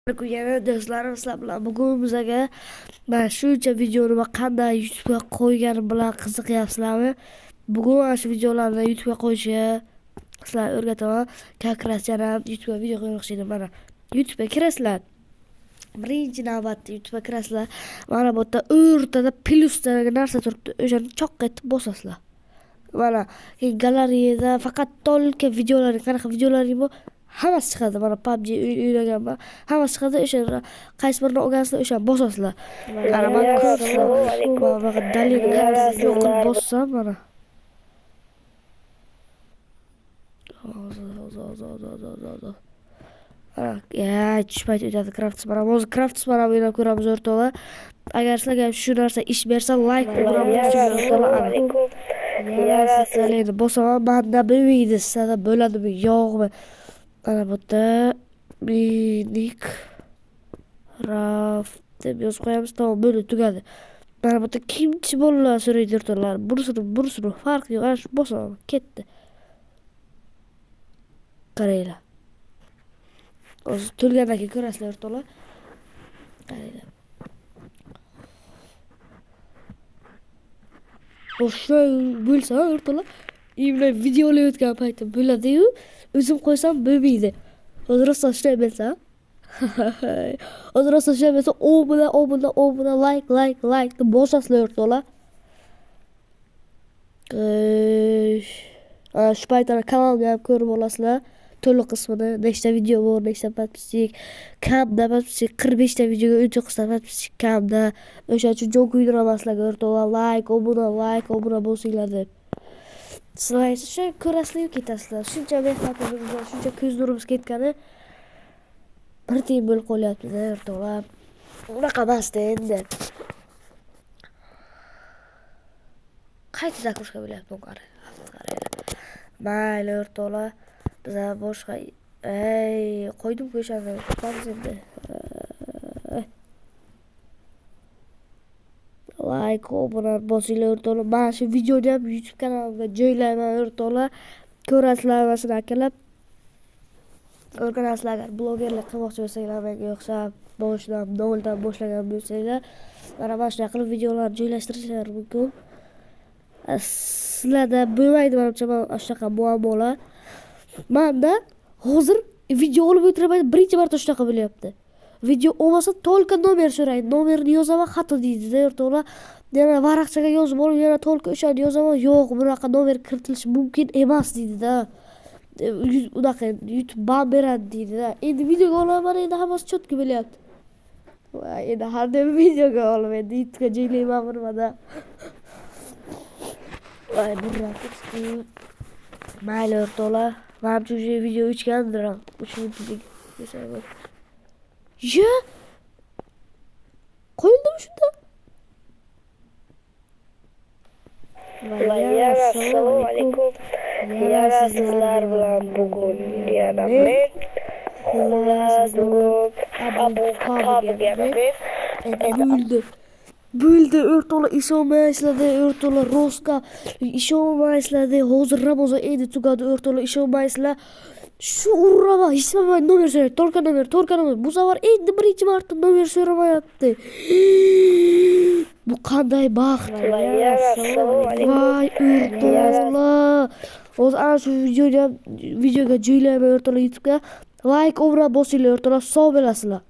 Yana do'stlarim sizlar bilan bugun bizaga mana shuncha videoni va qanday YouTube'ga qo'yganim bilan qiziqyapsizlarmi? Bugun mana shu videolarni YouTube'ga qo'yishni sizlarga o'rgataman. Как раз yana YouTube'ga video qo'ymoqchi edim. Mana YouTube'ga kirasizlar. Birinchi navbatda YouTube'ga kirasizlar. Mana bu yerda o'rtada plyusdagi narsa turibdi. O'shani cho'qqa etib bosasizlar. Mana galereyada faqat tolka videolaring, qanaqa videolaring bor? Hammasi chiqadi. Mana PUBG o'ynaganman. Hammasi chiqadi. O'sha qaysi birini olgansizlar, o'shani bosasizlar. Mana men ko'rsam, mana dalilni yo'q qilib bossam mana. Hozir. Ya, tushmaydi o'tadi Crafts. Mana hozir Crafts mana o'ynab ko'ramiz o'rtoqlar. Agar sizlarga shu narsa ish bersa, like qo'yib Yarasizlar bosaman, manda bo'lmaydi, sizlarda bo'ladimi, yo'qmi? Mana bu yerda minik Craft deb yozib qo'yamiz. Tamam, bo'ldi, tugadi. Mana bu yerda kimchi bolalar so'raydi o'rtoqlar. Bunisini farqi yo'q. Ana shu bosaman, ketdi. Qaranglar. Hozir to'lgandan keyin ko'rasizlar o'rtoqlar. Qaranglar. O'sha bo'lsa o'rtoqlar, men video olayotgan paytim bo'ladi-yu, o'zim qo'ysam bo'lmaydi. Hozir rosa ishlayapsa, hozir rosa ishlayapsa, obuna, like deb bosasizlar o'rtoqlar. Shu paytda kanalimni ham ko'rib olasizlar. To'liq qismini, nechta video bor, nechta podpisчик, kamda podpisчик 45 ta videoga 19 ta podpisчик kamda. O'sha uchun jo'n kuydirmaslarga o'rtoqlar, like, obuna bo'lsinglar deb. Sizlar esa shu ko'rasizlar-yu ketasizlar. Shuncha mehnatimiz, shuncha ko'z nurimiz ketgani bir tiyin bo'lib qolyapti o'rtoqlar. Unaqa emasda endi. Qayta zakrushka bo'lyapti qaranglar. Mayli o'rtoqlar. Biza boshqa qo'ydim o'shani. Qutamiz endi. Like, obuna bosinglar o'rtoqlar. Mana shu videoni ham YouTube kanalimga joylayman o'rtoqlar. Ko'rasizlar masalan akalab. O'rganasizlar agar blogerlik qilmoqchi bo'lsanglar, menga o'xshab noldan boshlagan bo'lsanglar, mana shunaqa qilib videolarni joylashtirishingiz mumkin. Sizlarda bo'lmaydi menimcha shunaqa muammolar. Menda hozir video olib o'tiraman, birinchi marta shunaqa bo'lyapti. Video olmasa tolka nomer so'raydi. Nomerni yozaman, xato deydi o'rtoqlar. Yana varaqchaga yozib olib, yana tolka o'shani yozaman. Yo'q, bunaqa nomer kiritilishi mumkin emas deydi-da. Unaqa YouTube ban beradi deydi-da. Endi videoga olaman, endi hammasi cho'tki bo'lyapti. Voy, endi har doim videoga olib, endi YouTube'ga joylayman bunimada. Voy, burraqib. Mayli o'rtoqlar. Menimcha video 3 gandir. 3 minutlik desam. Ya! Qo'yildimi shunda? Assalomu alaykum. Yarasizlar bilan bugun yana men. Xullas bugun Abu Kabiga Bo'ldi o'rtoqlar, ishonmaysizlar o'rtoqlar, Roska ishonmaysizlar. Hozir Ramazon endi tugadi o'rtoqlar, ishonmaysizlar. Shu urrama, hech nima nomer so'raydi. Tolka nomer. Bu safar endi birinchi marta nomer so'ramayapti. Bu qanday baxt. Voy o'rtoqlar. Hozir ana shu videoga joylayman o'rtoqlar YouTube'ga. Like, obuna bosinglar o'rtoqlar, sog' bo'lasizlar.